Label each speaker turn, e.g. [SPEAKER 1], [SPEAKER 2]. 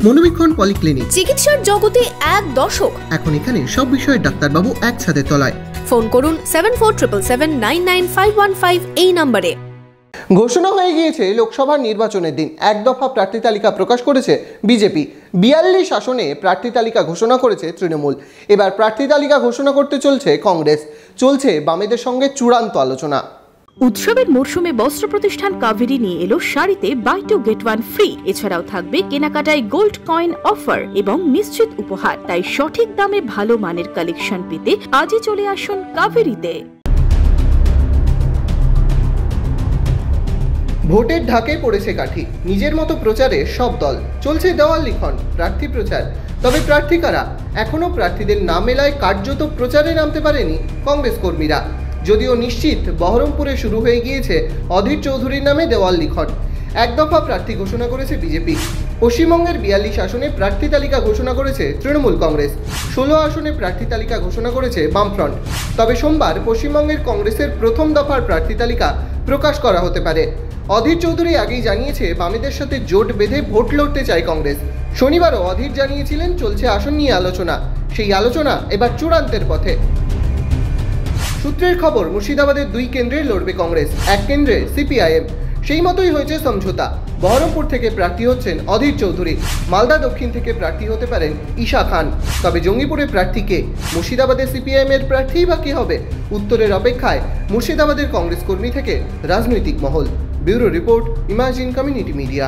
[SPEAKER 1] মনোবীক্ষণ polyclinic,
[SPEAKER 2] চিকিৎসার জগতে এক দশক।
[SPEAKER 1] এখন এখানে সব বিষয়ে ডাক্তারবাবু এক ছাদের তলায়।
[SPEAKER 2] ফোন করুন 7477799515 এই নম্বরে।
[SPEAKER 3] ঘোষণা হয়ে গিয়েছে লোকসভার নির্বাচনের দিন। এক দফা প্রার্থী তালিকা প্রকাশ করেছে বিজেপি। 42 আসনে প্রার্থী তালিকা ঘোষণা করেছে তৃণমূল। এবার প্রার্থী তালিকা ঘোষণা করতে চলছে কংগ্রেস। চলছে বামেদের সঙ্গে চূড়ান্ত আলোচনা।
[SPEAKER 4] উৎসবের মরশুমে বস্ত্র প্রতিষ্ঠান কাভেরি নিয়ে এলো শাড়িতে buy two get one free. এছাড়াও থাকবে কেনাকাটায় গোল্ড কয়েন অফার এবং নিশ্চিত উপহার। তাই সঠিক দামে ভালো মানের কালেকশন পেতে আজই চলে আসুন কাভেরিতে।
[SPEAKER 3] ভোটের ঢাকে পড়েছে কাঠি। নিজের মতো প্রচারে সব দল। চলছে দেওয়াল লিখন, প্রার্থী প্রচার। তবে প্রার্থী কারা? এখনও প্রার্থীদের নাম মেলায় কার্যত প্রচারে নামতে পারেনি কংগ্রেস কর্মীরা। যদিও নিশ্চিত বহরমপুরে শুরু হয়ে গিয়েছে অধীর চৌধুরীর নামে দেওয়াল লিখন। এক দফা প্রার্থী ঘোষণা করেছে বিজেপি। পশ্চিমবঙ্গের 42 আসনে প্রার্থী তালিকা ঘোষণা করেছে তৃণমূল কংগ্রেস। 16 আসনে প্রার্থী তালিকা ঘোষণা করেছে বামফ্রন্ট। তবে সোমবার পশ্চিমবঙ্গের কংগ্রেসের প্রথম দফার প্রার্থী তালিকা প্রকাশ করা হতে পারে। অধীর চৌধুরী আগেই জানিয়েছে বামেদের সাথে জোট বেঁধে ভোট লড়তে চায় কংগ্রেস। শনিবারও অধীর জানিয়েছিলেন চলছে আসন নিয়ে আলোচনা। সেই আলোচনা এবার চূড়ান্তের পথে। সূত্রের খবর, মুর্শিদাবাদের 2 কেন্দ্রে লড়বে কংগ্রেস, 1 কেন্দ্রে সিপিআইএম। সেই মতোই হয়েছে সমঝোতা। বহরমপুর থেকে প্রার্থী হচ্ছেন অধীর চৌধুরী। মালদা দক্ষিণ থেকে প্রার্থী হতে পারেন ঈশা খান। তবে জঙ্গিপুরে প্রার্থী কে? মুর্শিদাবাদের সিপিআইএম এর প্রার্থীই বা কি হবে? উত্তরের অপেক্ষায় মুর্শিদাবাদের কংগ্রেস কর্মী থেকে রাজনৈতিক মহল। Bureau report, imagine community media.